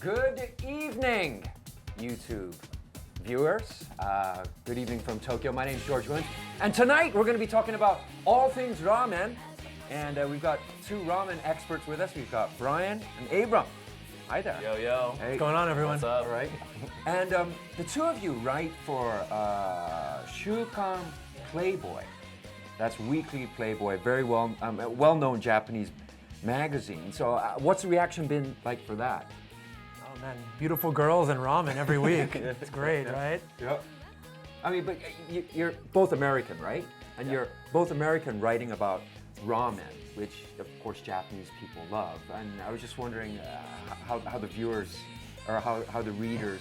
Good evening, YouTube viewers. Good evening from Tokyo. My name is George Williams. And tonight we're going to be talking about all things ramen. And we've got two ramen experts with us. We've got Brian and Abram. Hi there. Yo, yo. Hey. What's going on, everyone? What's up? All right. And the two of you write for Shukan Playboy. That's Weekly Playboy, very well-known Japanese magazine. So what's the reaction been like for that? Oh man, beautiful girls and ramen every week. It's great, right? Yep. I mean, but you're both American, right? And you're both American writing about ramen, which of course Japanese people love. And I was just wondering how the viewers or how the readers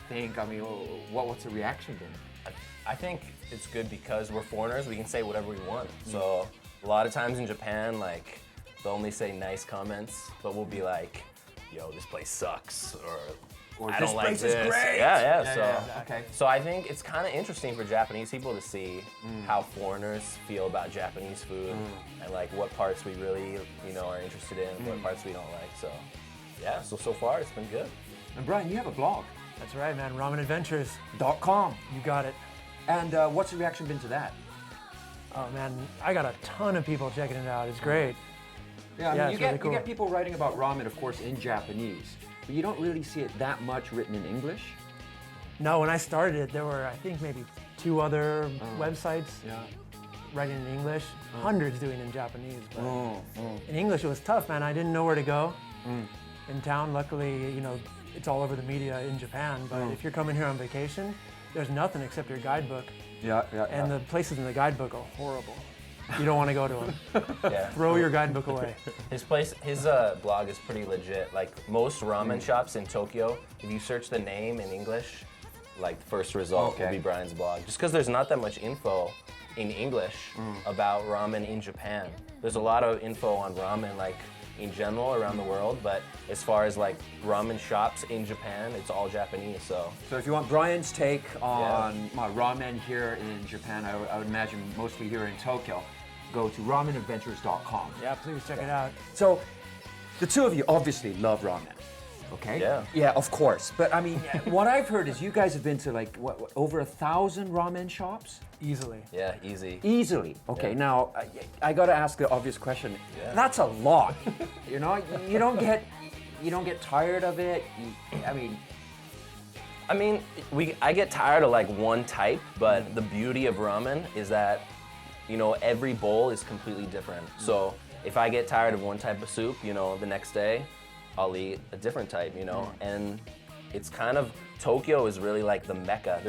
think. I mean, what's the reaction been? I think it's good because we're foreigners, we can say whatever we want. So a lot of times in Japan, like, they'll only say nice comments, but we'll be like, yo, this place sucks, or I this don't like place this. is great. Yeah. Okay. So I think it's kind of interesting for Japanese people to see how foreigners feel about Japanese food and like what parts we really, are interested in, what parts we don't like. So yeah, so far it's been good. And Brian, you have a blog. That's right, man. RamenAdventures.com. You got it. And what's the reaction been to that? Oh man, I got a ton of people checking it out. It's great. Yeah, I Yeah, mean, it's really cool. you get people writing about ramen, of course, in Japanese, but you don't really see it that much written in English. No, when I started, there were I think maybe 2 other websites writing in English, hundreds doing in Japanese. But in English, it was tough, man. I didn't know where to go in town. Luckily, it's all over the media in Japan. But if you're coming here on vacation, there's nothing except your guidebook. And the places in the guidebook are horrible. You don't want to go to them. Yeah. Throw your guidebook away. His blog is pretty legit. Like most ramen shops in Tokyo, if you search the name in English, like the first result will be Brian's blog. Just because there's not that much info in English about ramen in Japan. There's a lot of info on ramen like in general around the world, but as far as like ramen shops in Japan, it's all Japanese. So if you want Brian's take on ramen here in Japan, I would imagine mostly here in Tokyo, go to ramenadventures.com. Yeah, please check it out. So the two of you obviously love ramen, okay? Yeah. Yeah, of course. But I mean, what I've heard is you guys have been to like, over 1,000 ramen shops? Easily. yeah, easy. Easily. Okay, Yeah. Now I got to ask the obvious question. Yeah. That's a lot. You don't get tired of it. I mean, I get tired of like one type, but the beauty of ramen is that, every bowl is completely different. So if I get tired of one type of soup, the next day, I'll eat a different type, And it's kind of, Tokyo is really like the mecca.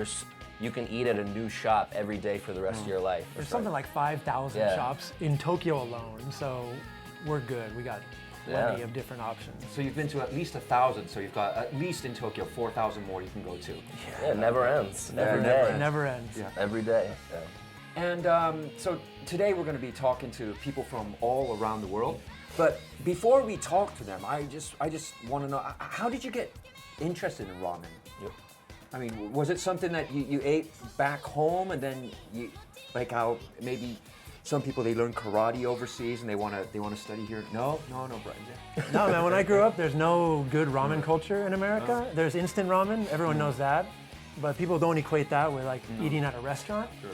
You can eat at a new shop every day for the rest of your life. There's something like 5,000 shops in Tokyo alone, so we're good. We got plenty of different options. So you've been to at least 1,000. So you've got at least in Tokyo 4,000 more you can go to. Yeah, it never ends. Every It day. never ends. Yeah. Every day. Yeah. And so today we're going to be talking to people from all around the world. But before we talk to them, I just want to know, how did you get interested in ramen? Yep. I mean, was it something that you ate back home and then like how maybe some people, they learn karate overseas and they want to study here? No, Brian. No, man, when I grew up, there's no good ramen culture in America. There's instant ramen, everyone knows that. But people don't equate that with like eating at a restaurant. Sure.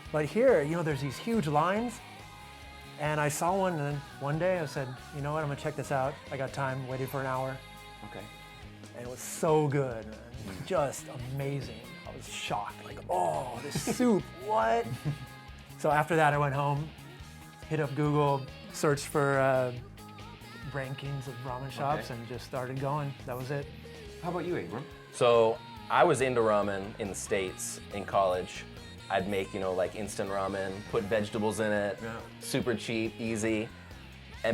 But here, there's these huge lines. And I saw one, and then one day I said, you know what, I'm gonna check this out. I got time, waited for an hour. Okay. And it was so good, man. Just amazing. I was shocked, like, oh, this soup, what? So after that, I went home, hit up Google, searched for rankings of ramen shops, and just started going. That was it. How about you, Abram? So I was into ramen in the States in college. I'd make, like instant ramen, put vegetables in it, super cheap, easy.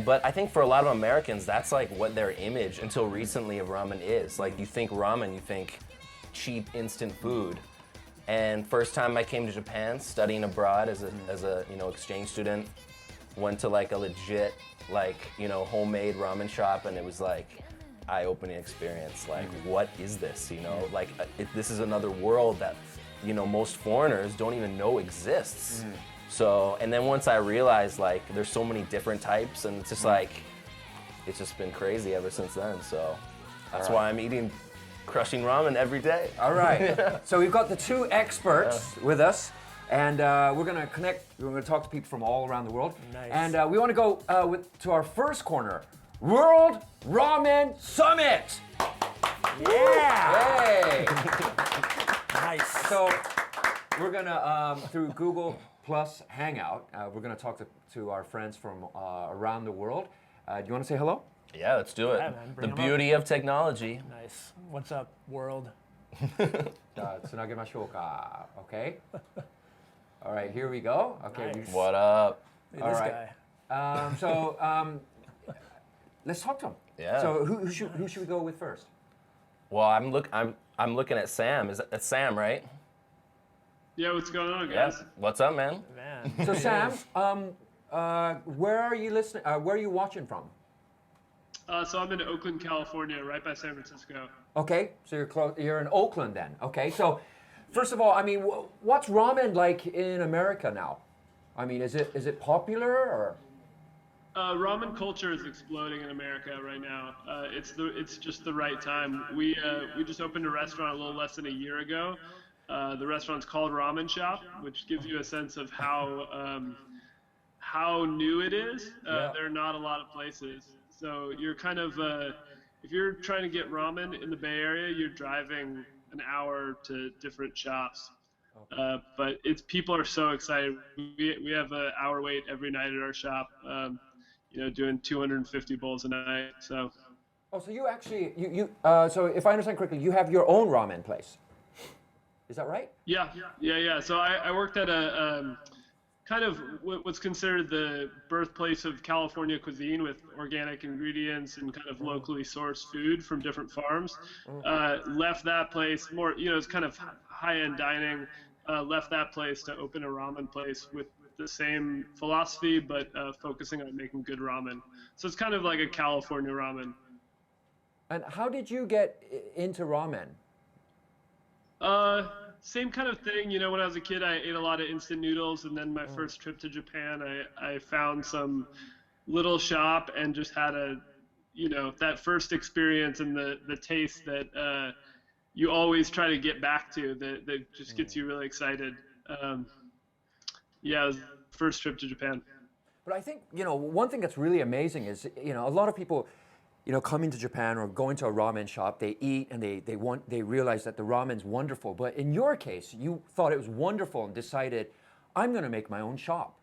But I think for a lot of Americans, that's like what their image until recently of ramen is. Like you think ramen, you think cheap instant food. And first time I came to Japan, studying abroad as a exchange student, went to like a legit homemade ramen shop, and it was like eye-opening experience. Like, what is this? Like this is another world that most foreigners don't even know exists. So, and then once I realized like there's so many different types, and it's just like, it's just been crazy ever since then. So That's why I'm eating, crushing ramen every day. All right. So we've got the two experts with us, and we're going to connect. We're going to talk to people from all around the world. Nice. And we want to go to our first corner, World Ramen Summit. Yeah. Hey. Nice. So we're going to, through Google Plus Hangout, we're going to talk to our friends from around the world. Do you want to say hello? Yeah, let's do it. Yeah, man, bring The 'em up. beauty of technology. Nice. What's up, world? Tsunagimashouka. Okay. All right, here we go. Okay. Nice. What up? Look at All this right. guy. Let's talk to him. Yeah. So who should we go with first? Well, I'm looking at Sam. That's Sam, right? Yeah, what's going on, Yeah. guys? What's up, man? Man. So Sam, where are you listening? Where are you watching from? So I'm in Oakland, California, right by San Francisco. Okay, so you're close. You're in Oakland then. Okay, so first of all, I mean, what's ramen like in America now? I mean, is it popular or? Ramen culture is exploding in America right now. It's just the right time. We just opened a restaurant a little less than a year ago. The restaurant's called Ramen Shop, which gives you a sense of how new it is. There are not a lot of places. So you're kind of, if you're trying to get ramen in the Bay Area, you're driving an hour to different shops. But people are so excited. We have an hour wait every night at our shop, doing 250 bowls a night. So. Oh, so you actually, so if I understand correctly, you have your own ramen place. Is that right? Yeah. So I worked at a kind of what's considered the birthplace of California cuisine, with organic ingredients and kind of locally sourced food from different farms. Left that place more, it's kind of high-end dining. Left that place to open a ramen place with the same philosophy, but focusing on making good ramen. So it's kind of like a California ramen. And how did you get into ramen? Same kind of thing. When I was a kid, I ate a lot of instant noodles, and then my first trip to Japan, I found some little shop and just had that first experience and the taste that you always try to get back to, that just gets you really excited. It was the first trip to Japan. But I think, one thing that's really amazing is, a lot of people, come into Japan or go into a ramen shop, they eat and they realize that the ramen's wonderful. But in your case, you thought it was wonderful and decided, I'm going to make my own shop.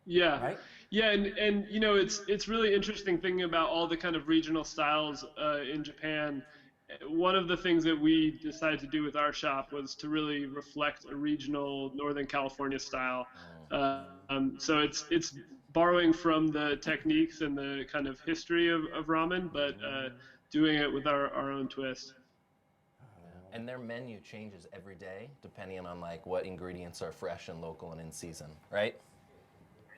Yeah. Right? Yeah, and it's really interesting thinking about all the kind of regional styles in Japan. One of the things that we decided to do with our shop was to really reflect a regional Northern California style. So it's borrowing from the techniques and the kind of history of ramen, but doing it with our own twist. And their menu changes every day depending on like what ingredients are fresh and local and in season, right?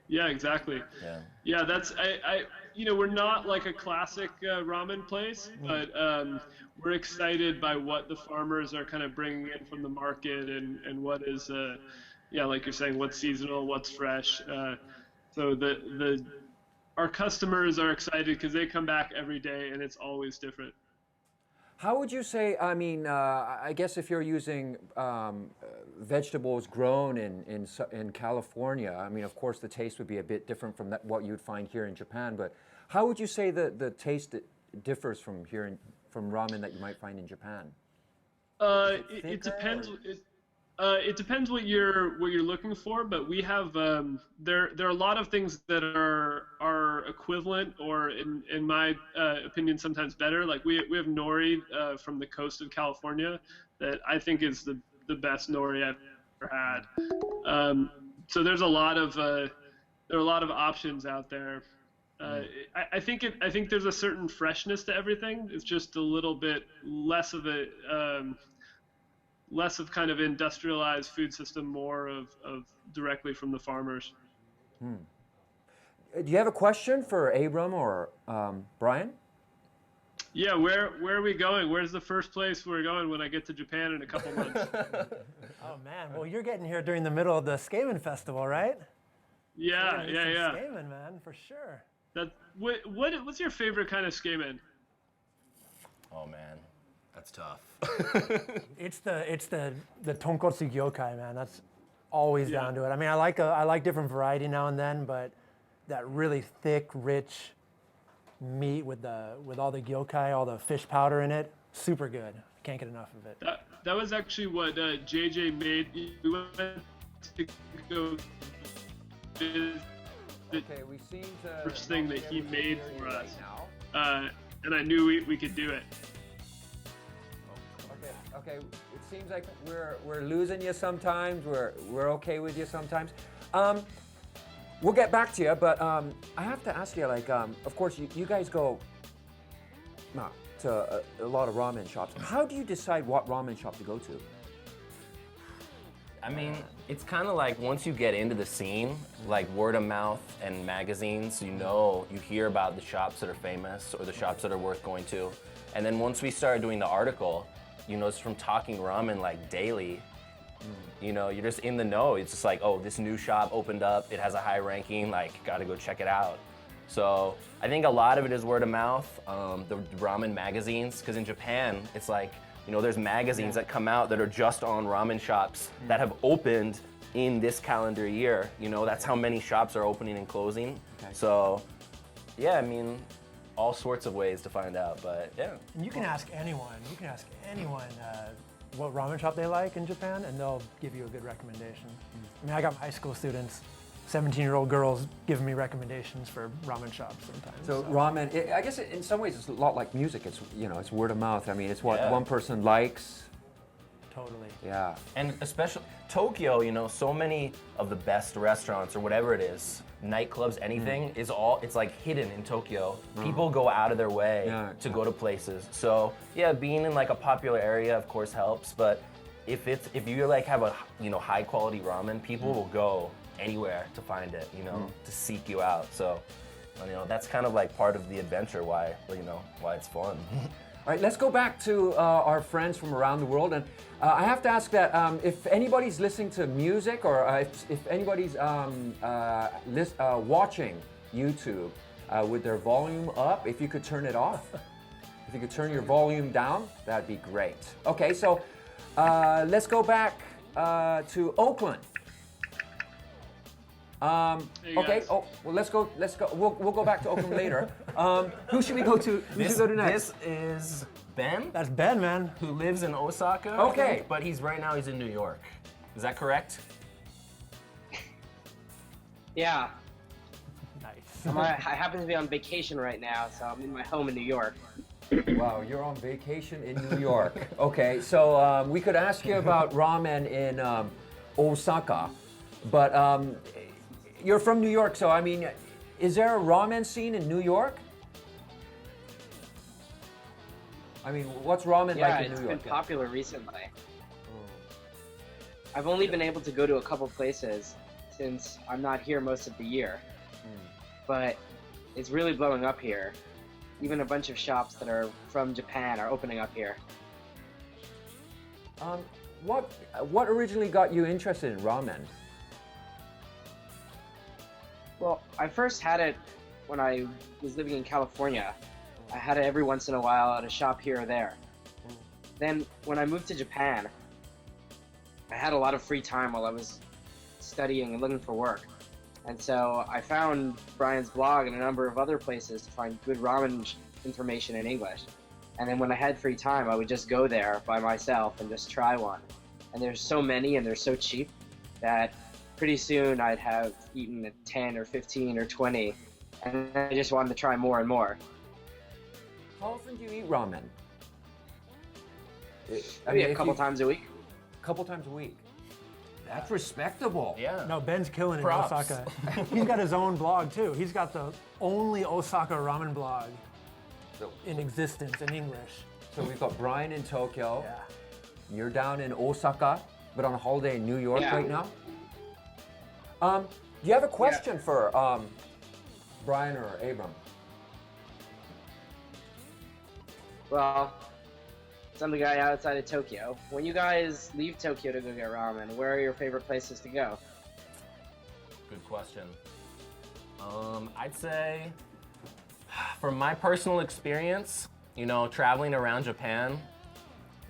Yeah, exactly. Yeah, that's we're not like a classic ramen place, but we're excited by what the farmers are kind of bringing in from the market and what is like you're saying, what's seasonal, what's fresh. So our customers are excited because they come back every day and it's always different. How would you say, I guess if you're using vegetables grown in California, of course the taste would be a bit different from what you'd find here in Japan, but how would you say the taste differs from from ramen that you might find in Japan? It depends. It depends what you're looking for, but we have there are a lot of things that are equivalent, or in my opinion sometimes better. Like we have nori from the coast of California that I think is the best nori I've ever had. So there's a lot of options out there. I think there's a certain freshness to everything. It's just a little bit less of a less of kind of industrialized food system, more of directly from the farmers. Do you have a question for Abram or Brian? Yeah, where are we going? Where's the first place we're going when I get to Japan in a couple months? Oh man, well you're getting here during the middle of the Tsukemen Festival, right? Yeah. Tsukemen, man, for sure. What's your favorite kind of Tsukemen? Oh man, that's tough. It's the tonkotsu gyokai, man. That's always down to it. I mean, I like different variety now and then, but that really thick, rich meat with all the gyokai, all the fish powder in it, super good. Can't get enough of it. That was actually what JJ made. We went to go visit Okay, we seem to. first thing that he made for right us. now. And I knew we could do it. Okay. It seems like we're losing you sometimes. We're okay with you sometimes. We'll get back to you, but I have to ask you, like, of course, you guys go to a lot of ramen shops. How do you decide what ramen shop to go to? I mean, it's kind of like once you get into the scene, like word of mouth and magazines, you hear about the shops that are famous or the shops that are worth going to. And then once we started doing the article, it's from talking ramen like daily. You're just in the know. It's just like, oh, this new shop opened up. It has a high ranking. Like, gotta go check it out. So I think a lot of it is word of mouth. The ramen magazines, because in Japan, it's like, there's magazines that come out that are just on ramen shops that have opened in this calendar year. That's how many shops are opening and closing. Okay. So, yeah, I mean, all sorts of ways to find out, but yeah. And you can ask anyone. What ramen shop they like in Japan, and they'll give you a good recommendation. I mean, I got high school students, 17-year-old girls giving me recommendations for ramen shops sometimes. So ramen, I guess in some ways it's a lot like music. It's it's word of mouth. I mean, it's what one person likes. Totally. Yeah. And especially Tokyo, so many of the best restaurants or whatever it is, nightclubs, anything, it's like hidden in Tokyo. People go out of their way to go to places. So yeah, being in like a popular area of course helps, but if you like have a high quality ramen, people will go anywhere to find it, to seek you out. So that's kind of like part of the adventure, why it's fun. All right, let's go back to our friends from around the world, and I have to ask that if anybody's listening to music or if anybody's watching YouTube with their volume up, if you could turn it off, if you could turn your volume down, that'd be great. Okay, so let's go back to Oakland. Okay. Oh, well, let's go. We'll go back to Oakland later. Who should we go to? Who should we go to next? This is Ben. That's Ben, man. Who lives in Osaka. Okay. But right now he's in New York. Is that correct? Yeah. Nice. I happen to be on vacation right now, so I'm in my home in New York. Wow, you're on vacation in New York. Okay, so we could ask you about ramen in Osaka, but you're from New York, so I mean, is there a ramen scene in New York? I mean, what's ramen like in New York? Yeah, it's been popular recently. I've only been able to go to a couple places since I'm not here most of the year. But it's really blowing up here. Even a bunch of shops that are from Japan are opening up here. What originally got you interested in ramen? Well, I first had it when I was living in California. I had it every once in a while at a shop here or there. Then when I moved to Japan, I had a lot of free time while I was studying and looking for work. And so I found Brian's blog and a number of other places to find good ramen information in English. And then when I had free time, I would just go there by myself and just try one. And there's so many and they're so cheap that pretty soon I'd have eaten 10 or 15 or 20. And I just wanted to try more and more. How often do you eat ramen? Maybe a couple times a week. A couple times a week. That's respectable. Yeah. No, Ben's killing it in Props. Osaka. He's got his own blog too. He's got the only Osaka ramen blog in existence in English. So we've got Brian in Tokyo. Yeah. You're down in Osaka, but on a holiday in New York right now. Do you have a question for Brian or Abram? Well, I'm the guy outside of Tokyo. When you guys leave Tokyo to go get ramen, where are your favorite places to go? Good question. I'd say, from my personal experience, you know, traveling around Japan,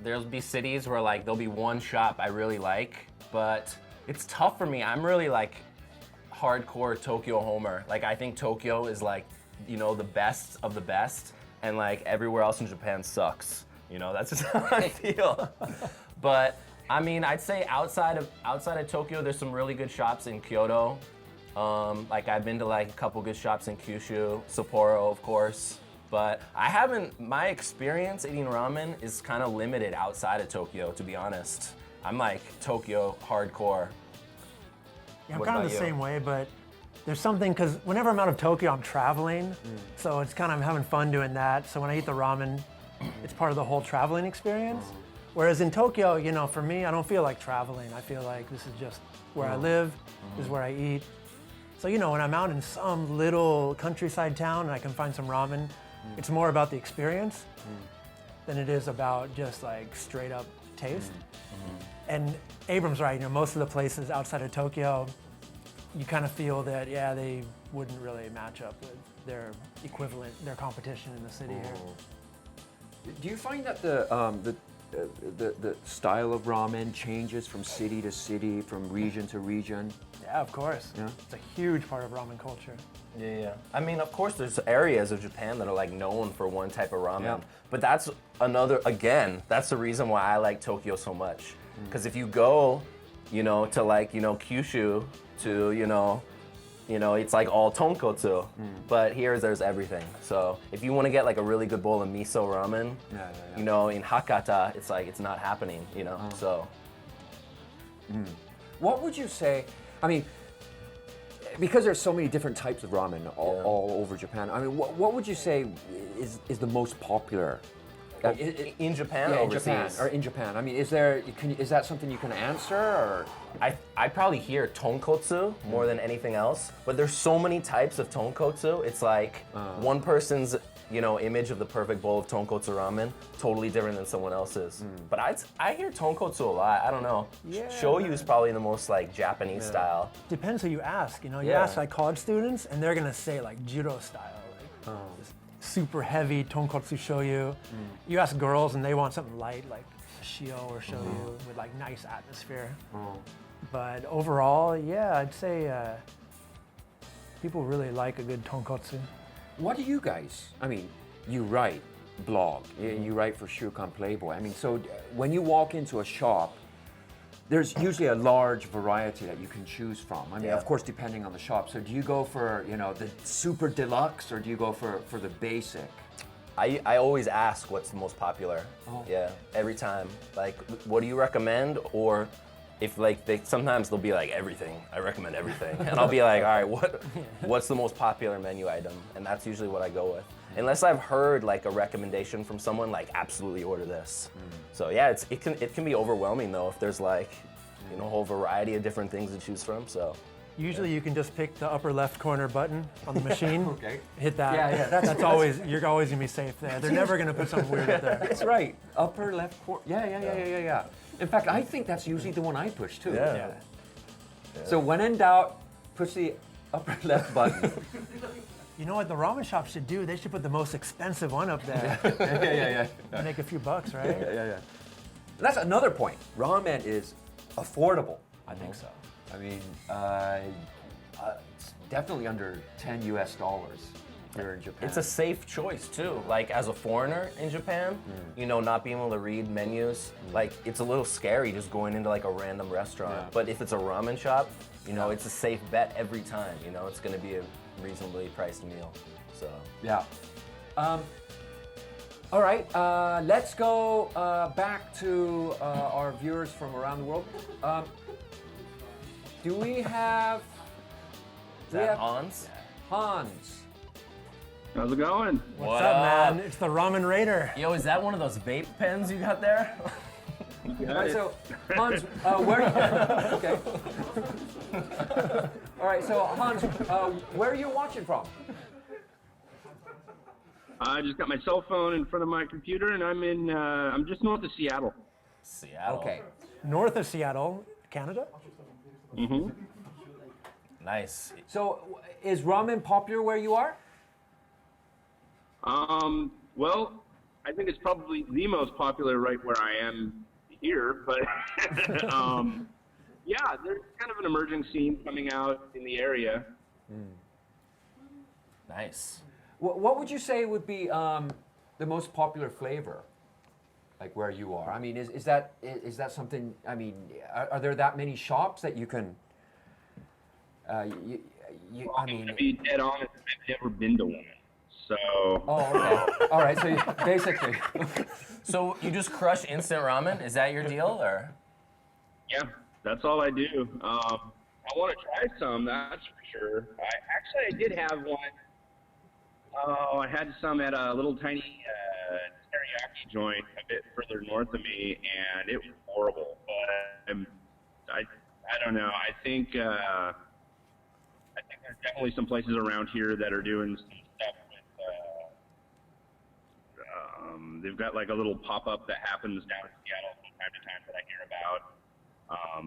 there'll be cities where like there'll be one shop I really like, but it's tough for me. I'm really like hardcore Tokyo homer. Like I think Tokyo is like, you know, the best of the best, and like everywhere else in Japan sucks. You know, that's just how I feel. But I mean, I'd say outside of Tokyo, there's some really good shops in Kyoto. Like I've been to like a couple good shops in Kyushu, Sapporo, of course. But my experience eating ramen is kind of limited outside of Tokyo, to be honest. I'm like Tokyo hardcore. Yeah, I'm What kind of about the you? same way, but there's something, because whenever I'm out of Tokyo, I'm traveling. So it's kind of having fun doing that. So when I eat the ramen, it's part of the whole traveling experience. Whereas in Tokyo, you know, for me, I don't feel like traveling. I feel like this is just where I live, this is where I eat. So, you know, when I'm out in some little countryside town and I can find some ramen, it's more about the experience than it is about just like straight up taste. And Abram's right, you know, most of the places outside of Tokyo, you kind of feel that, yeah, they wouldn't really match up with their equivalent, their competition in the city here. Do you find that the style of ramen changes from city to city, from region to region? Yeah, of course. Yeah. It's a huge part of ramen culture. Yeah. I mean, of course, there's areas of Japan that are like known for one type of ramen, Yeah. but that's that's the reason why I like Tokyo so much. Because if you go, you know, to like, you know, Kyushu, to, you know, it's like all tonkotsu, but here there's everything. So if you want to get like a really good bowl of miso ramen, you know, in Hakata, it's like, it's not happening, you know, so. What would you say, I mean, because there's so many different types of ramen all over Japan, I mean, what would you say is the most popular? In Japan, Yeah, or in Japan, overseas? or in Japan. I mean, is that something you can answer, or? I probably hear tonkotsu more than anything else, but there's so many types of tonkotsu. It's like one person's, you know, image of the perfect bowl of tonkotsu ramen totally different than someone else's. But I hear tonkotsu a lot. I don't know. Yeah. Shoyu is probably the most like Japanese style. Depends who you ask. You know, you Yeah. ask like college students, and they're gonna say like juro style, like just super heavy tonkotsu shoyu. You ask girls, and they want something light, like shio or shoyu with like nice atmosphere. But overall, yeah, I'd say people really like a good tonkotsu. What do you guys, I mean, you write blog, you write for Shukan Playboy. I mean, so when you walk into a shop, there's usually a large variety that you can choose from. I mean, Yeah. of course, depending on the shop. So do you go for, you know, the super deluxe, or do you go for the basic? I always ask what's the most popular. Oh. Yeah, every time. Like, what do you recommend? Or if like sometimes they'll be like everything. I recommend everything, and I'll be like, all right, what's the most popular menu item? And that's usually what I go with. Unless I've heard like a recommendation from someone, like absolutely order this. So yeah, it can be overwhelming though if there's like, you know, a whole variety of different things to choose from. So. Usually you can just pick the upper left corner button on the machine, Okay. hit that. Yeah, That's always, you're always gonna be safe there. They're never gonna put something weird up there. That's right, upper left corner. Yeah. In fact, I think that's usually the one I push too. Yeah. Yeah. So when in doubt, push the upper left button. You know what the ramen shop should do? They should put the most expensive one up there. Yeah. Make a few bucks, right? Yeah. That's another point. Ramen is affordable. I think so. I mean, it's definitely under $10 US here in Japan. It's a safe choice too. Like as a foreigner in Japan, you know, not being able to read menus, like it's a little scary just going into like a random restaurant. Yeah. But if it's a ramen shop, you know, it's a safe bet every time. You know, it's going to be a reasonably priced meal. So Yeah. All right, let's go back to our viewers from around the world. Do we have... is that Hans? Hans. How's it going? What's up, man? It's the Ramen Raider. Yo, is that one of those vape pens you got there? All right, so Hans, where? Okay. All right, so Hans, where are you watching from? I just got my cell phone in front of my computer, and I'm just north of Seattle. Seattle. Okay. North of Seattle, Canada? Mm-hmm. Nice. So, is ramen popular where you are? Well, I think it's probably the most popular right where I am here, but yeah, there's kind of an emerging scene coming out in the area. Nice. What would you say would be the most popular flavor, like where you are? I mean, is that something? I mean, are there that many shops that you can? I mean, To be dead honest, I've never been to one. So. Oh, okay. All right. So basically. So you just crush instant ramen? Is that your deal, or? Yeah, that's all I do. I want to try some, that's for sure. I did have one. I had some at a little tiny teriyaki joint a bit further north of me, and it was horrible. But I don't know. I think there's definitely some places around here that are doing some stuff with. They've got like a little pop-up that happens down in Seattle from time to time that I hear about.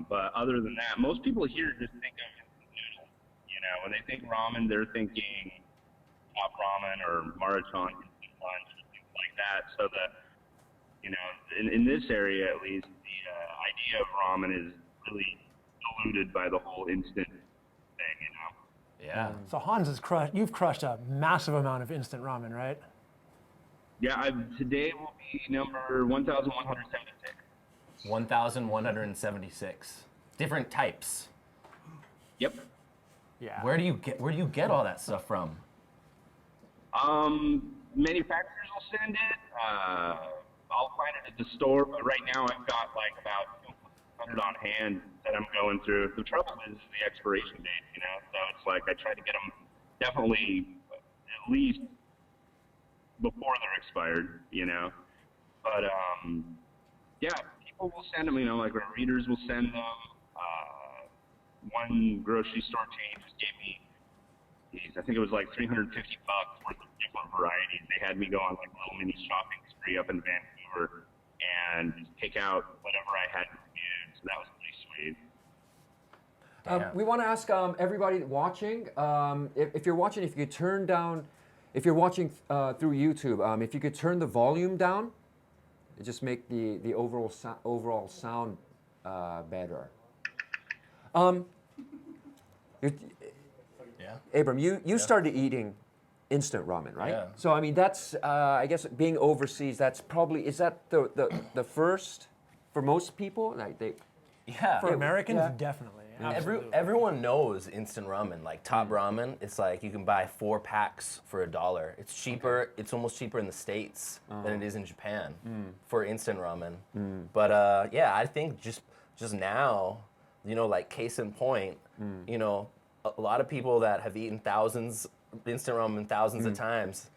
But other than that, most people here just think of noodles. You know, when they think ramen, they're thinking Top Ramen or Maruchan instant lunch or things like that. So that, you know, in this area at least, the idea of ramen is really diluted by the whole instant thing. You know. Yeah. So Hans has you've crushed a massive amount of instant ramen, right? Yeah, today will be number 1,176. 1,176 different types. Yep. Yeah. Where do you get all that stuff from? Manufacturers will send it. I'll find it at the store, but right now I've got like about 200 on hand that I'm going through. The trouble is the expiration date, you know. So it's like I try to get them definitely at least before they're expired, you know. But yeah, people will send them. You know, like our readers will send them. One grocery store chain just gave me, I think it was like $350 worth of different varieties. They had me go on like a little mini shopping spree up in Vancouver and just pick out whatever I had reviewed. So that was pretty sweet. We want to ask everybody watching, if you're watching, if you could turn down, if you're watching through YouTube, if you could turn the volume down, it just make the overall sound better. Yeah. Abram, you started eating instant ramen, right? Yeah. So I mean, that's I guess being overseas. That's probably, is that the first for most people? Like Yeah. For Americans, yeah. definitely. Absolutely. Everyone knows instant ramen, like Top Ramen. It's like you can buy 4 packs for $1. It's cheaper. Okay. It's almost cheaper in the States than it is in Japan for instant ramen. But yeah, I think just now, you know, like case in point, you know, a lot of people that have eaten instant ramen thousands of times,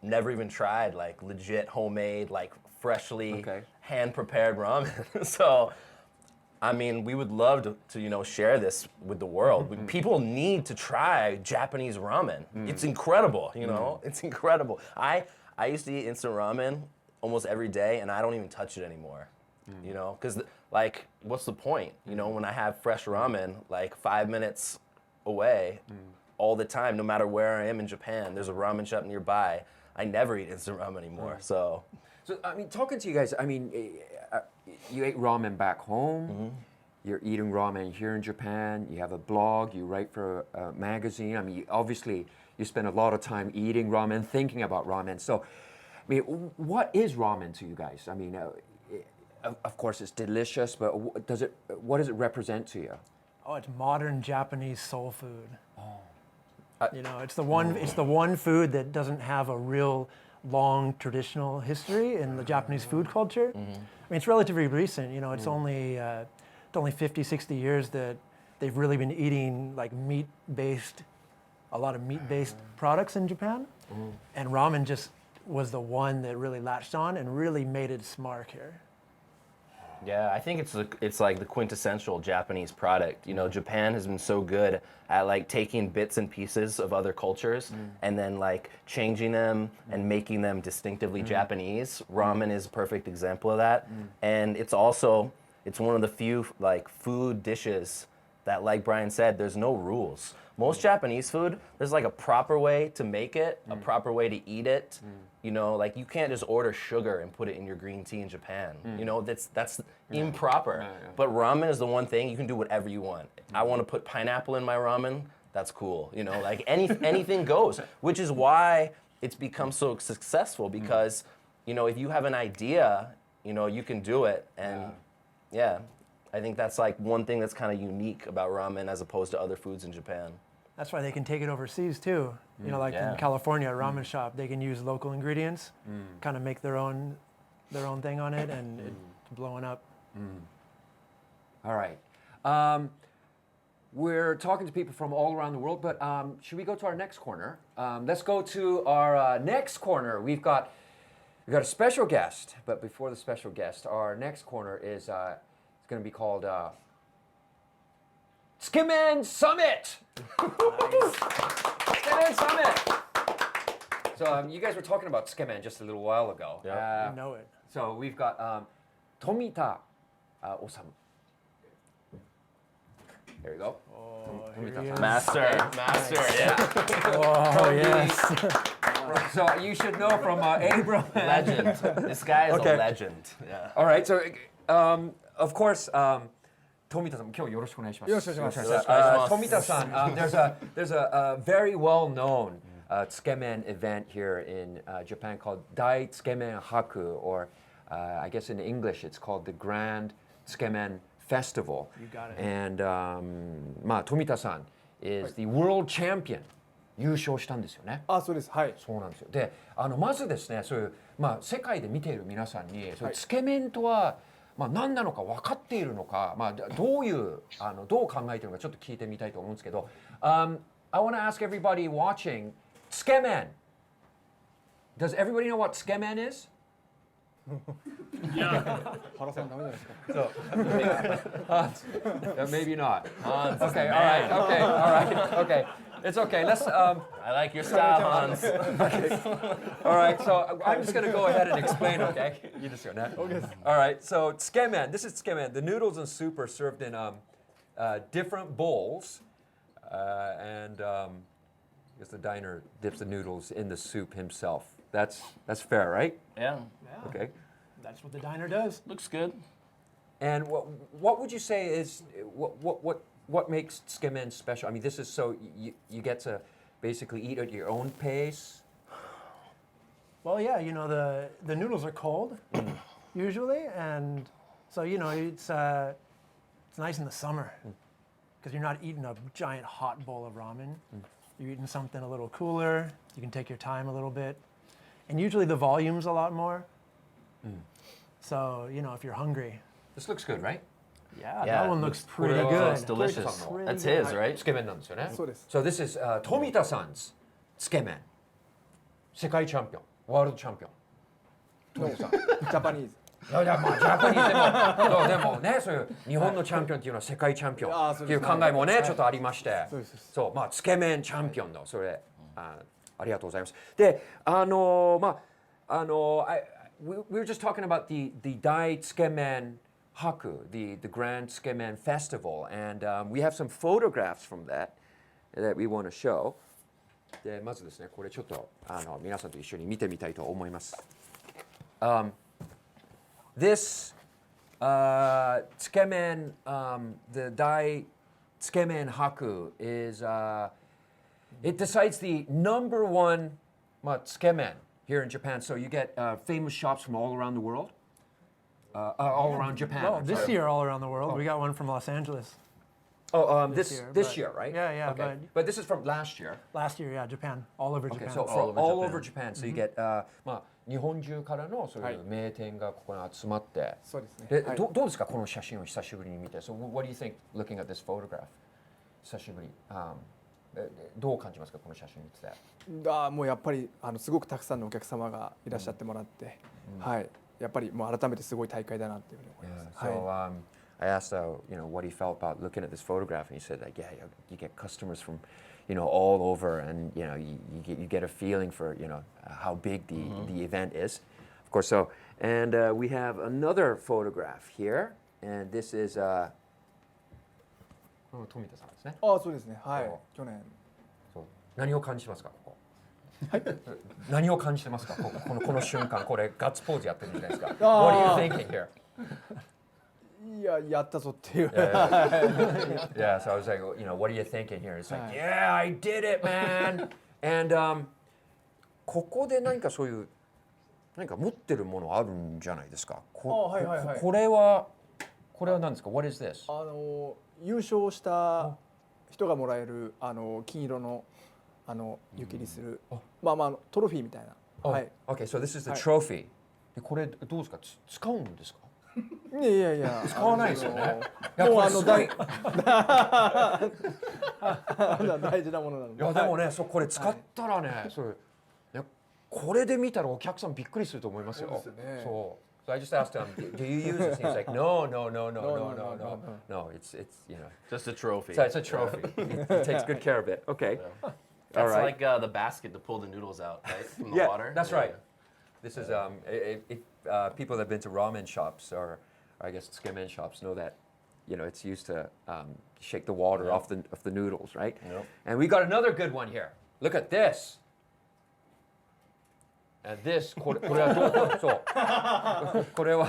never even tried like legit homemade, like freshly hand prepared ramen. So. I mean, we would love to you know, share this with the world. People need to try Japanese ramen. It's incredible, you know? It's incredible. I used to eat instant ramen almost every day, and I don't even touch it anymore, you know? Because, like, what's the point? You know, when I have fresh ramen, like 5 minutes away all the time, no matter where I am in Japan, there's a ramen shop nearby. I never eat instant ramen anymore, So, I mean, talking to you guys, I mean, you ate ramen back home. You're eating ramen here in Japan. You have a blog. You write for a magazine. I mean, obviously, you spend a lot of time eating ramen, thinking about ramen. So, I mean, what is ramen to you guys? I mean, of course, it's delicious, but what does it represent to you? Oh, it's modern Japanese soul food. You know, it's the one food that doesn't have a real long traditional history in the Japanese food culture. I mean, it's relatively recent. You know, it's only 50, 60 years that they've really been eating like a lot of meat-based products in Japan. And ramen just was the one that really latched on and really made its mark here. yeah, I think it's like the quintessential Japanese product. You know, Japan has been so good at like taking bits and pieces of other cultures and then like changing them and making them distinctively Japanese. Ramen is a perfect example of that. And it's one of the few like food dishes that, like Brian said, there's no rules. Most Japanese food, there's like a proper way to make it, a proper way to eat it, You know, like you can't just order sugar and put it in your green tea in Japan. You know, that's improper. But ramen is the one thing you can do whatever you want. I want to put pineapple in my ramen. That's cool. You know, like anything goes, which is why it's become so successful because, you know, if you have an idea, you know, you can do it. And yeah, I think that's like one thing that's kind of unique about ramen as opposed to other foods in Japan. That's why they can take it overseas too. You know, like in California, a ramen shop, they can use local ingredients, kind of make their own thing on it, and it's blowing up. All right. We're talking to people from all around the world, but should we go to our next corner? Let's go to our next corner. We've got a special guest, but before the special guest, our next corner is it's going to be called Tsukemen Summit. Tsukemen Summit. So you guys were talking about tsukemen just a little while ago. You know it. So we've got Tomita Osamu. There you go. Oh, Tomita-san. Master, yeah. Oh, yes. So you should know from Abram. Legend. This guy is a legend. Yeah. All right. So of course, Tomita-san, 今日よろしくお願いします。よろしくお願いします。 Tomita-san, there's a very well-known tsukemen event here in Japan called Dai Tsukemen Haku, or I guess in English it's called the Grand Tsukemen Festival. You got it. And Tomita-san is the world champion. 優勝したんですよね。あ、そうです。はい。そうなんですよ。で、まずですね、そういう世界で見ている皆さんに、そういうつけ麺とは何なのか分かっているのか、どう考えているのかちょっと聞いてみたいと思うんですけど、I want to ask everybody watching, つけ麺. Does everybody know what つけ麺 is? Yeah. 原さんダメじゃないですか。Maybe not. Okay, all right, okay. It's okay. Let's. I like your style, Hans. All right, so I'm just going to go ahead and explain, okay? You just go now. All right, so tsukemen. This is tsukemen. The noodles and soup are served in different bowls, and I guess the diner dips the noodles in the soup himself. That's fair, right? Yeah. Okay. That's what the diner does. Looks good. And what would you say is what makes tsukemen special? I mean, this is so you get to basically eat at your own pace. Well, yeah, you know, the noodles are cold usually, and so you know it's nice in the summer because you're not eating a giant hot bowl of ramen. You're eating something a little cooler. You can take your time a little bit, and usually the volume's a lot more. So you know, if you're hungry. This looks good, right? Yeah, that one looks pretty Oh, good. it's delicious. Pretty That's good. his, right? つけ麺なんですよね。そうです。 So this is Tomita-san's つけ麺。世界チャンピオン、ワールドチャンピオン。Tomita-san。ジャパニーズ。いやジャパニーズでもね、そういう日本のチャンピオンっていうのは世界チャンピオンっていう考えもね、ちょっとありまして、そうつけ麺チャンピオンのそれありがとうございます。で、we were just talking about the Dai Tsukemen Haku, the Grand Tsukemen Festival, and we have some photographs from that we want to show. でまずですね、これちょっと皆さんと一緒に見てみたいと思います。This tsukemen, the Dai Tsukemen Haku is it decides the #1 tsukemen here in Japan. So you get famous shops from all around the world, all around Japan. Well, I'm this sorry. year all around the world. We got one from Los Angeles. Oh, this this year, year, right? Yeah, Okay. But this is from last year. Last year, yeah, Japan, all over Okay, Japan. so all over Japan. So you get 日本中からのそういう名店がここに集まって。そうですね。ではい。どうですかこの写真を久しぶりに見て。So what do you think looking at this photograph? 久しぶり。どう感じますかこの写真見てて。もうやっぱりすごくたくさんのお客様がいらっしゃってもらって、はい。やっぱりもう改めてすごい大会だなっていうふうに思います。 So はい。 I asked what he felt about looking at this photograph, and he said like, yeah, you get customers from, all over, and you get a feeling for how big the event is, of course. So and we have another photograph here, and this is Tomita-sanですね。あ、そうですね。はい。去年。そう何を感じますかここ。何を感じてますかこの瞬間、これガッツポーズやってるんじゃないですか。What are you thinking here? いや、やったぞっていう。Yeah, so I was like, what are you thinking here? It's like, yeah, I did it, man. And ここで何かそういう何か持ってるものあるんじゃないですか。これは何ですか？ What is this? 優勝した人がもらえる金色の湯切りするトロフィーみたいな。はい。Okay, so this is the trophy. でこれどうですか？使うんですか？いやいや使わないですよね。もう大事なものなので。いやでもね、これ使ったらね、これで見たらお客さんびっくりすると思いますよ。そうですね。そう。So I just asked him, "Do you use this?" And he's like, "No, it's Just a trophy. So it's a trophy. He takes good care of it." Okay. That's All right. like the basket to pull the noodles out, right? From the Yeah, water. that's right. This is people that have been to ramen shops or I guess tsukemen shops know that it's used to shake the water off the noodles, right? Yep. And we got another good one here. Look at this. And this これはどうそうこれは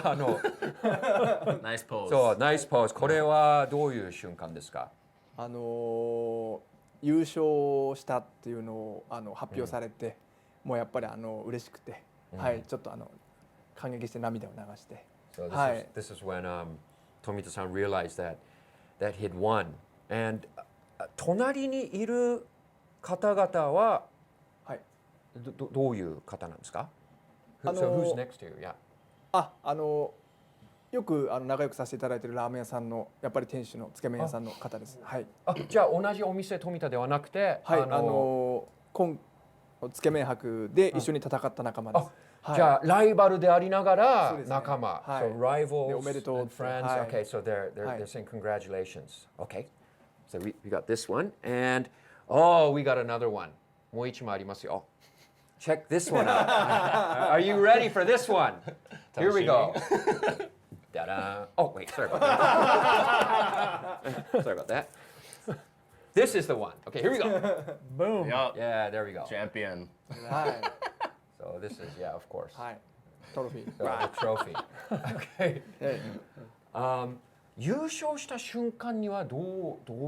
Nice pose. そうナイスポーズ。これはどういう瞬間ですか？優勝したっていうのを発表されて、もうやっぱり嬉しくて、はい、ちょっと感激して涙を流して。So this is when Tomita-san realized that he'd won. And 隣にいる方々はどういう方なんですか？ So who's next to you? Yeah. よく仲良くさせていただいているラーメン屋さんのやっぱり店主のつけ麺屋さんの方です。はい。じゃあ同じお店富田ではなくて、はい。今つけ麺博で一緒に戦った仲間です。じゃあライバルでありながら仲間。So rivals おめでとう and friends. Okay, so they're saying congratulations. Okay. So we got this one and we got another one. もう一枚ありますよ。Check this one out. Are you ready for this one? Here we go. Ta-da. Oh, wait, sorry about that. Sorry about that. This is the one. Okay, here we go. Boom. Yup. Yeah, there we go. Champion. はい。So this is, yeah, of course. はい。トロフィー。 So the trophy. Okay. 優勝した瞬間にはどう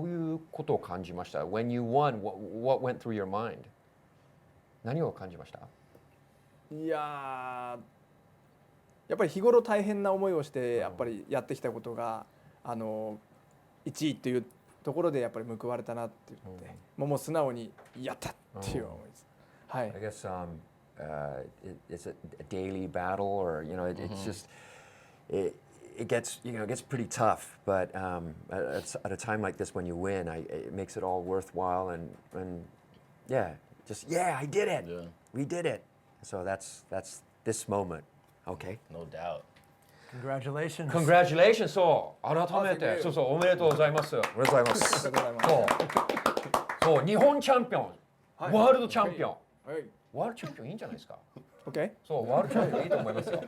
いうことを感じました？ When you won, what went through your mind? 何を感じました？いややっぱり日頃大変な思いをしてやっぱりやってきたことが1位っていうところでやっぱり報われたなって言ってもう素直にやったっていう思いです。はい。I guess it's a daily battle, or it's just it gets pretty tough. But at a time like this, when you win, it makes it all worthwhile, and I did it. Yeah. We did it. So that's this moment. Okay. No doubt. Congratulations. Congratulations. そう改めておめでとうございます。おめでとうございます。そう日本チャンピオン、ワールドチャンピオン、ワールドチャンピオンいいんじゃないですか。Okay? そうワールドチャンピオンいいと思いますよ。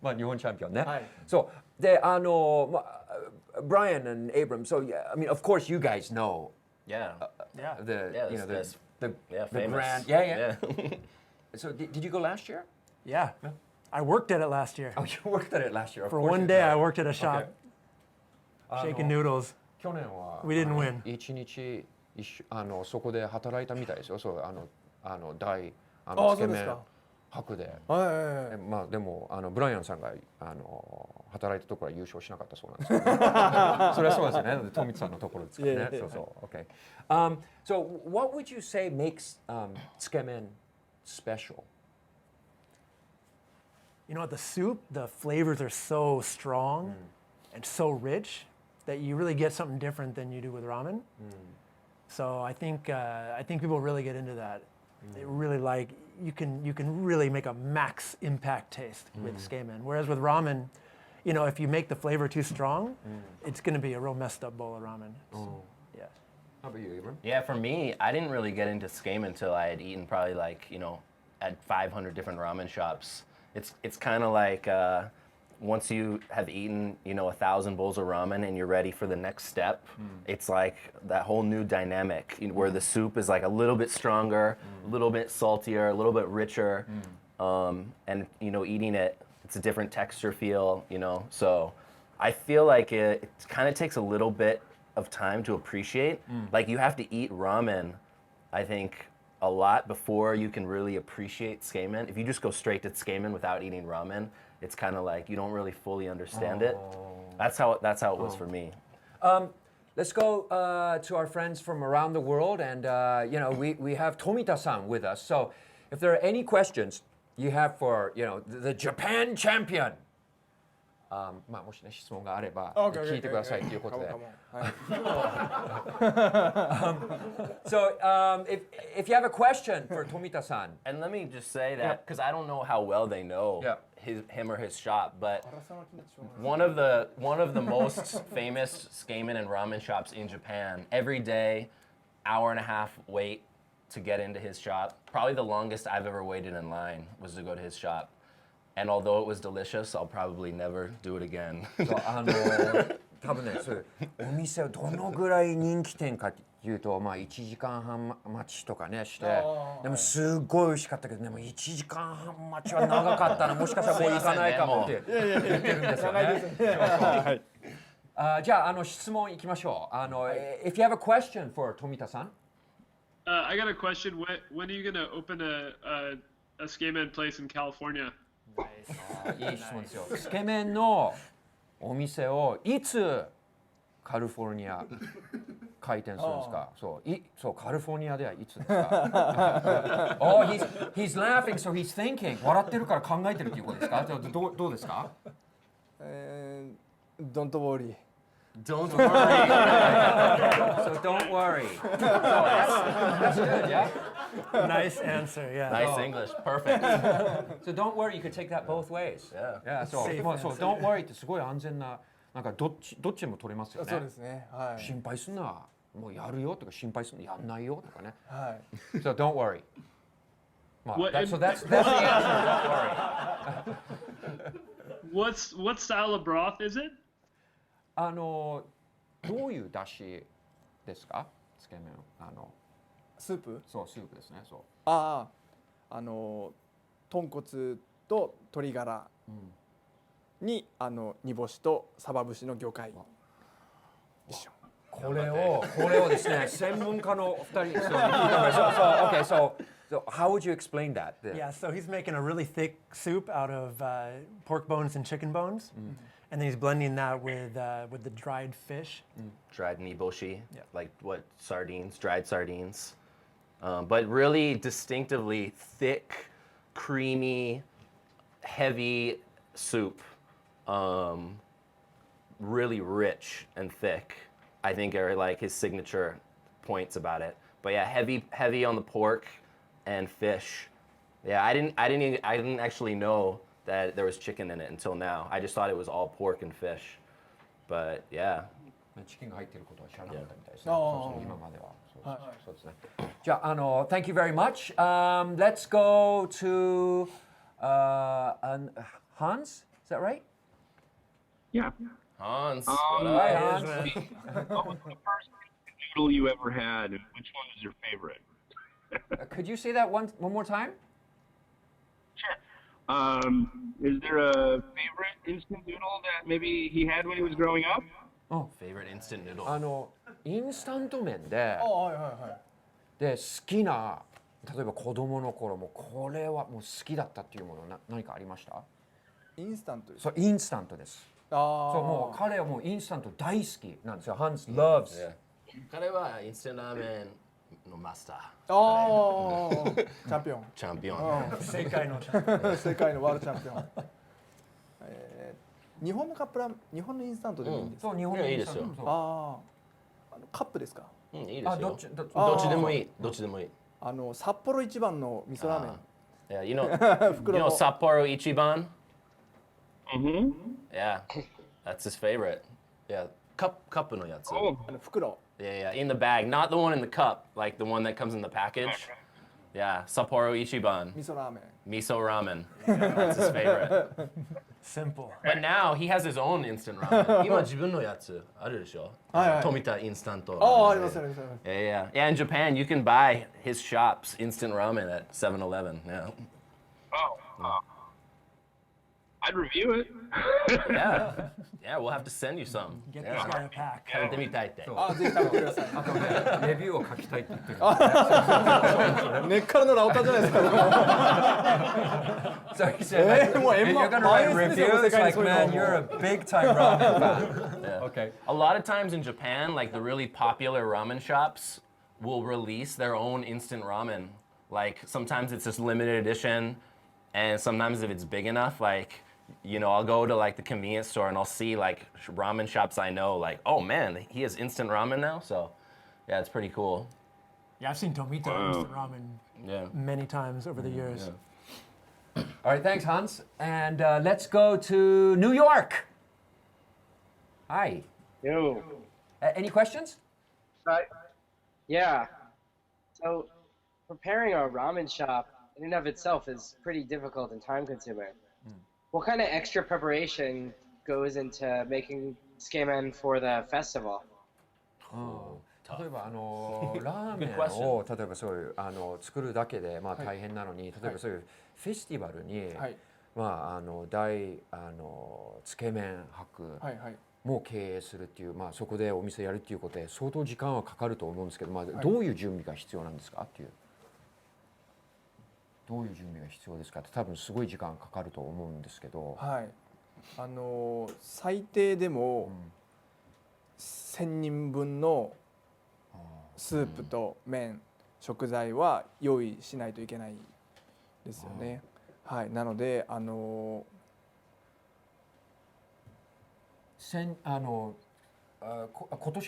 まあ日本チャンピオンね。はい。そうでBrian and Abram. So yeah, I mean, of course, you guys know. Yeah. The famous. grand. Yeah. So did you go last year? Yeah. I worked at it last year. Oh, you worked at it last year. For one day, I worked at a shop shaking noodles. 去年は We didn't win. 一日そこで働いたみたいですよ。そう大つけ麺博で。まあでもブライアンさんが働いたところは優勝しなかったそうなんですけど。それはそうですよね。トミツさんのところですからね。そうそう。Okay. So what would you say makes tsukemen special? You know what? The soup, the flavors are so strong and so rich that you really get something different than you do with ramen. So I think people really get into that. They really like you can really make a max impact taste with tsukemen. Whereas with ramen, if you make the flavor too strong, it's going to be a real messed up bowl of ramen. So, yeah. How about you, Abram? Yeah, for me, I didn't really get into tsukemen until I had eaten probably at 500 different ramen shops. It's kind of like once you have eaten, 1,000 bowls of ramen and you're ready for the next step, it's like that whole new dynamic where the soup is like a little bit stronger, a little bit saltier, a little bit richer, and eating it, it's a different texture feel, So I feel like it kind of takes a little bit of time to appreciate. Like you have to eat ramen, I think, a lot before you can really appreciate tsukemen. If you just go straight to tsukemen without eating ramen, it's kind of like you don't really fully understand it. That's how it was for me. Let's go to our friends from around the world, and we have Tomita-san with us. So, if there are any questions you have for the Japan champion, まあもしね質問があれば聞いてくださいということで。So, if you have a question for Tomita-san, And let me just say that because I don't know how well they know him or his shop, but one of the most famous tsukemen and ramen shops in Japan. Every day, hour and a half wait to get into his shop. Probably the longest I've ever waited in line was to go to his shop. And although it was delicious, I'll probably never do it again. 多分ね、そういうお店はどのぐらい人気店かっていうと、まあ1時間半待ちとかねして、でもすごい美味しかったけど、でも1時間半待ちは長かったな、もしかしたらもう行かないかもって言ってるんですよね。じゃあ質問いきましょう。If you have a question for Tomita-san. I got a question. When are you gonna open a tsukemen place in California? いい質問ですよ。つけ麺のお店をいつカリフォルニア開店するんですか。そうカリフォルニアではいつですか。Oh, he's laughing, so he's thinking. 笑ってるから考えてるっていうことですか。どうですか。Don't worry. Don't worry. So don't worry. So that's good, yeah. Nice answer, yeah. Nice English, perfect. So don't worry, you could take that both ways. Yeah. So don't worry ってすごい安全な、なんかどっちでも取れますよね。そうですね。はい。心配すんな、もうやるよとか心配すんな、やんないよとかね。はい。So don't worry. So that's the answer. Don't worry. What style of broth is it? どういう出汁ですか？つけ麺。スープ？そうスープですね。そう。豚骨と鶏ガラに煮干しとサバ節の魚介でしょ。これをですね、専門家の2人に聞いてもらいましょう。So how would you explain that? Yeah, so he's making a really thick soup out of pork bones and chicken bones, and then he's blending that with the dried fish. Dried niboshi, like dried sardines. But really distinctively thick, creamy, heavy soup. Really rich and thick. I think are like his signature points about it. But yeah, heavy on the pork and fish. Yeah, I didn't actually know that there was chicken in it until now. I just thought it was all pork and fish. But yeah. チキンが入っていることは知らなかったみたいですね。今までは。そうですね。じゃあthank you very much. Let's go to Hans. Is that right? Yeah. Hans. Hi, Hans. What was the first noodle you ever had, and which one was your favorite? Could you say that one more time? Sure. Is there a favorite instant noodle that maybe he had when he was growing up? Favorite instant noodle. インスタント麺で好きな、例えば子供の頃もこれはもう好きだったっていうもの何かありました？インスタントです。そうインスタントです。そうもう彼はもうインスタント大好きなんですよ。Hans loves. 彼はインスタントラーメンのマスター。チャンピオン。チャンピオン。世界のチャンピオン。世界のワールドチャンピオン。日本のカップラーメン、日本のインスタントでもいいんですか？そう日本のインスタント。いいですよ。カップですか？いいですよ。どっちでもいい。どっちでもいい。札幌一番の味噌ラーメン。Yeah, you know Sapporo Ichiban? Mm-hmm. Yeah, that's his favorite. Yeah, cup no yatsu. Fukuro. Yeah, in the bag, not the one in the cup, like the one that comes in the package. Yeah, Sapporo Ichiban. 味噌ラーメン。Miso ramen. That's his favorite. Simple. But now he has his own instant ramen. 今自分のやつあるでしょ？富田インスタント。ああ、ありますあります。Yeah, in Japan you can buy his shop's instant ramen at 7-Eleven. Yeah. I'd review it. Yeah, we'll have to send you some. Get this guy a pack. 食べてみたいって。あ、ぜひ食べてください。あとね、レビューを書きたいって言ってる。根っからのラオタじゃないですか。So he said, like, if you're gonna write reviews, like, man, you're a big time ramen fan. Yeah. Okay. A lot of times in Japan, like the really popular ramen shops will release their own instant ramen. Like sometimes it's just limited edition, and sometimes if it's big enough, like, you know, I'll go to like the convenience store and I'll see like ramen shops I know, like, oh man, he has instant ramen now. So yeah, it's pretty cool. Yeah, I've seen Tomito instant ramen many times over the years. All right, thanks, Hans. And let's go to New York. Hi. Yo. Any questions? Yeah. So, preparing a ramen shop in and of itself is pretty difficult and time-consuming. What kind of extra preparation goes into making tsukemen for the festival? 例えばラーメンを例えばそういう作るだけでまあ大変なのに、例えばそういうフェスティバルに、まあ大つけ麺博も経営するっていう、まあそこでお店やるっていうことで相当時間はかかると思うんですけど、まあどういう準備が必要なんですかっていう。どういう準備が必要ですかって多分すごい時間かかると思うんですけど。はい。最低でも1000人分のスープと麺、食材は用意しないといけないですよね。はい。なので今年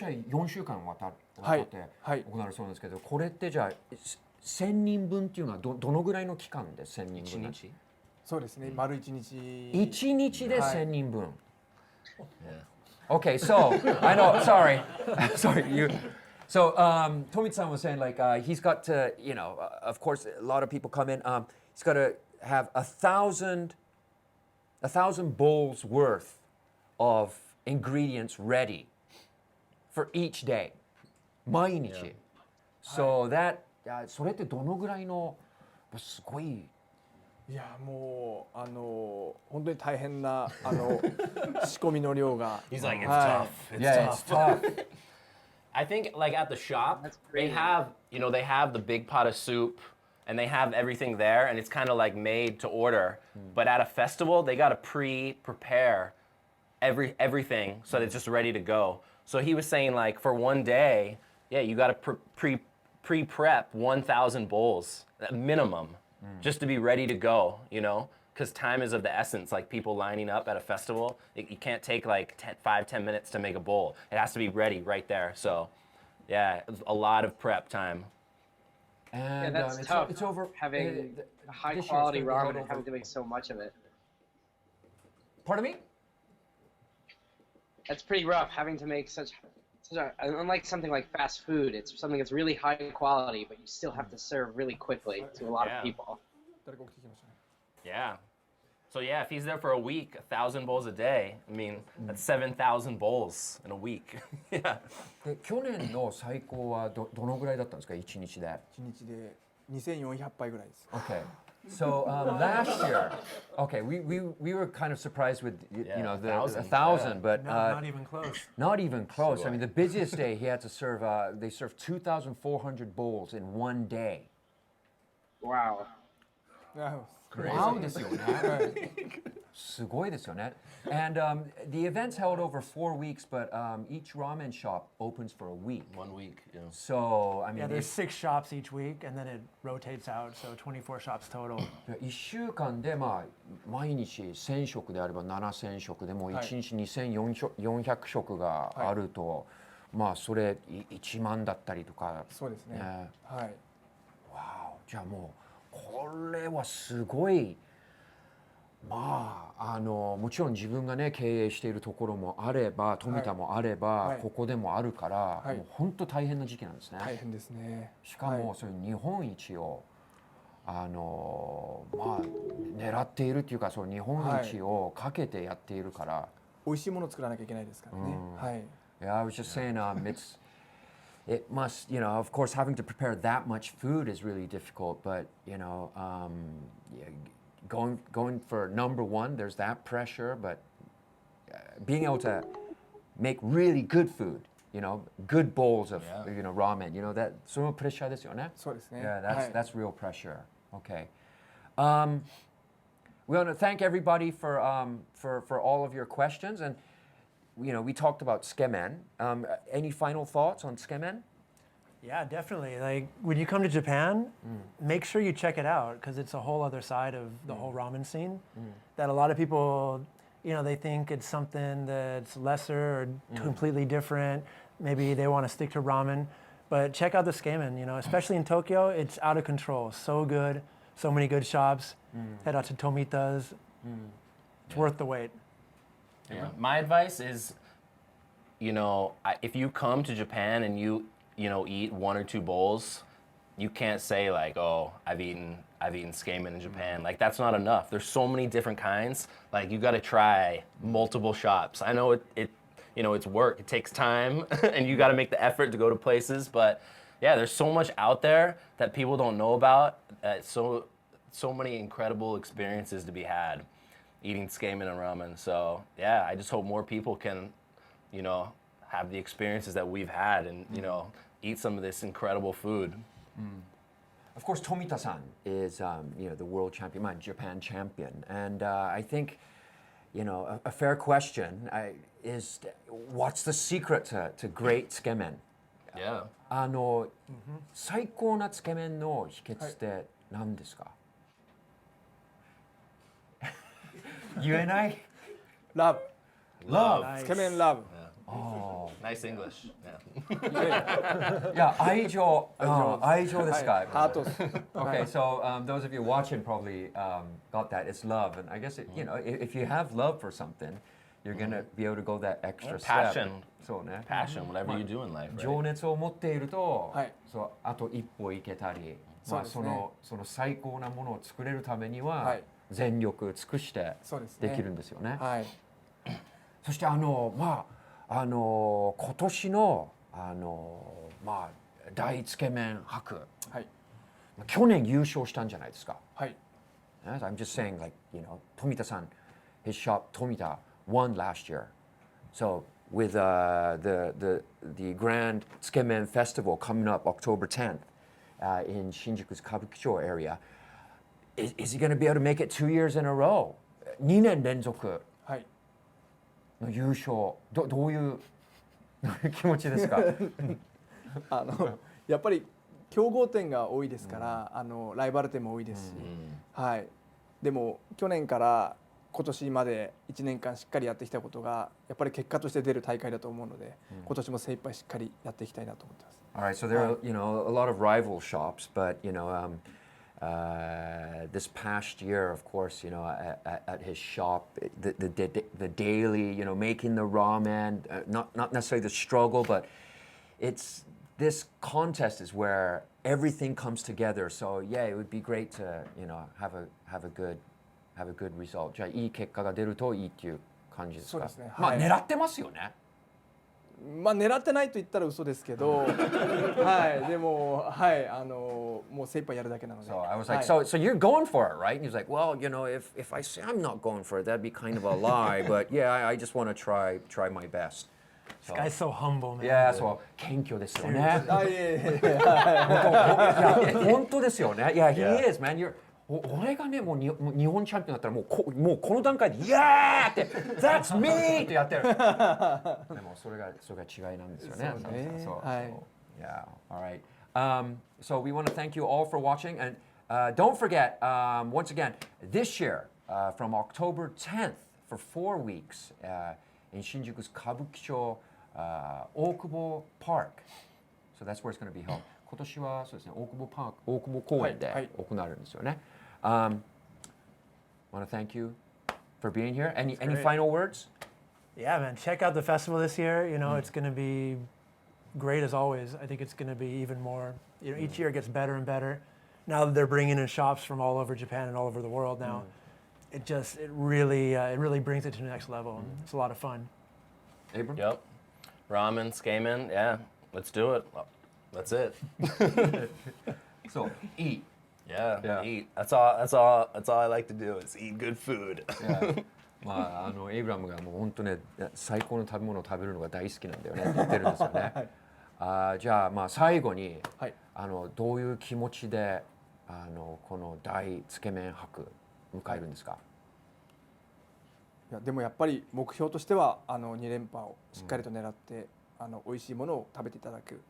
は4週間わたって行われそうなんですけど、これってじゃあ1000人分っていうのはどのぐらいの期間で1000人分？そうですね。丸1日。1日で1000人分。Okay, so I know. Sorry, you. So Tomita-san was saying like he's got to, you know, of course a lot of people come in. He's got to have 1,000 bowls worth of ingredients ready for each day. 毎日。So that それってどのぐらいのすごい。いやもう本当に大変な仕込みの量が。He's like, it's tough. It's tough. I think like at the shop they have the big pot of soup and they have everything there and it's kind of like made to order. But at a festival they got to prepare everything so that it's just ready to go. So he was saying like for one day, yeah, you got to pre-prep 1,000 bowls minimum. Just to be ready to go, you know, because time is of the essence. Like people lining up at a festival, you can't take like 5-10 minutes to make a bowl. It has to be ready right there. So, yeah, a lot of prep time. And that's tough. It's over having high quality ramen and having to make so much of it. Pardon me? That's pretty rough having to make unlike something like fast food, it's something that's really high quality, but you still have to serve really quickly to a lot of people. Yeah. So yeah, if he's there for a week, 1,000 bowls a day, I mean, that's 7,000 bowls in a week. Yeah. 去年の最高はどのぐらいだったんですか、1日で。1日で2400杯ぐらいです。Okay. So last year, okay, we were kind of surprised with the 1,000, but not even close. Not even close. I mean, the busiest day he had to serve. They served 2,400 bowls in one day. Wow. Wow ですよね。すごいですよね。And the event's held over 4 weeks, but each ramen shop opens for a week. 1 week. Yeah. So I mean, there's 6 shops each week, and then it rotates out, so 24 shops total. 1週間でまあ毎日1000食であれば7000食でも1日2400食があると、まあそれ1万だったりとか。そうですね。はい。わお、じゃあもうこれはすごい。まあもちろん自分がね経営しているところもあれば富田もあれば、ここでもあるから、もう本当大変な時期なんですね。大変ですね。しかもそういう日本一をまあ狙っているっていうか、そう日本一をかけてやっているから。美味しいものを作らなきゃいけないですからね。はい。Yeah, I was just saying, it must, of course, having to prepare that much food is really difficult. But yeah, going for #1, there's that pressure. But being able to make really good food, good bowls of ramen, that そのプレッシャーですよね。そうですね。Yeah, that's real pressure. Okay. We want to thank everybody for all of your questions, and we talked about tsukemen. Any final thoughts on tsukemen? Yeah, definitely. Like when you come to Japan, make sure you check it out because it's a whole other side of the whole ramen scene that a lot of people, they think it's something that's lesser or completely different. Maybe they want to stick to ramen, but check out the tsukemen. Especially in Tokyo, it's out of control. So good, so many good shops. Head out to Tomita's. It's worth the wait. Yeah. My advice is, if you come to Japan and you eat 1 or 2 bowls, you can't say like, oh, I've eaten tsukemen in Japan. Like that's not enough. There's so many different kinds. Like you got to try multiple shops. I know it's work. It takes time, and you got to make the effort to go to places. But yeah, there's so much out there that people don't know about. So many incredible experiences to be had eating tsukemen and ramen. So yeah, I just hope more people can, have the experiences that we've had and, eat some of this incredible food. Of course, Tomita-san is, the world champion, Japan champion. And I think, a fair question is, what's the secret to great tsukemen? Yeah. 最高なつけ麺の秘訣って何ですか？言えない？ Love. Love. つけ麺 love. Oh. Nice English. Yeah, 愛情ですか？ Heartos. Okay, so those of you watching probably got that. It's love, and I guess if you have love for something, you're gonna be able to go that extra Passion. step. そうね。 Passion, whatever you do in life, right? 情熱を持っていると、はいそうあと一歩行けたり、そうですねその最高なものを作れるためには、はい全力尽くしてそうですねできるんですよね。はい。そして今年の大つけ麺博、はい。去年優勝したんじゃないですか。はい。I'm just saying, like, Tomita-san, his shop Tomita won last year. So with the Grand Tsukemen Festival coming up October 10th in Shinjuku's Kabukicho area, is he going to be able to make it 2 years in a row? 2年連続はい。の優勝。どういう気持ちですか？やっぱり競合店が多いですから、ライバル店も多いですし、はい。でも去年から今年まで1年間しっかりやってきたことがやっぱり結果として出る大会だと思うので、今年も精一杯しっかりやっていきたいなと思ってます。All right, so there are, a lot of rival shops, but, this past year, of course, at his shop, the daily, making the ramen, not necessarily the struggle, but this contest is where everything comes together. So yeah, it would be great to, have a good result. じゃあいい結果が出るといいっていう感じですか？そうですね。まあはい狙ってますよね。まあ狙ってないと言ったら嘘ですけど、はい。でもはいもう精一杯やるだけなので。 So I was like, はい so you're going for it, right? And he's like, well, if I say I'm not going for it, that'd be kind of a lie. But yeah, I just want to try my best. This guy's so humble, man. Yeah, そう謙虚ですよね。あいえいえはいいや本当ですよね。Yeah, he is, man. 俺がねもう日本チャンピオンだったらもうこの段階で「Yeah!」って「That's me!」ってやってる。でもそれが違いなんですよね。そうねそうはい Yeah, all right. So we want to thank you all for watching, and don't forget, once again, this year from October 10th for 4 weeks in Shinjuku's Kabukicho Okubo Park. So that's where it's going to be held. 今年はそうですね、大久保公園で行われるんですよね。Want to thank you for being here. Any final words? Yeah, man. Check out the festival this year. It's going to be great as always. I think it's going to be even more. Each year it gets better and better. now that they're bringing in shops from all over Japan and all over the world now, it really brings it to the next level. It's a lot of fun. Abram? Yep. Ramen, Tsukemen, yeah. Let's do it. That's it. So, eat. Yeah, eat. That's all I like to do is eat good food. Yeah. まあエイブラムがもう本当ね最高の食べ物を食べるのが大好きなんだよねって言ってるんですよね。じゃあまあ最後に、どういう気持ちでこの大つけ麺博迎えるんですか？いやでもやっぱり目標としては2連覇をしっかりと狙って美味しいものを食べていただく。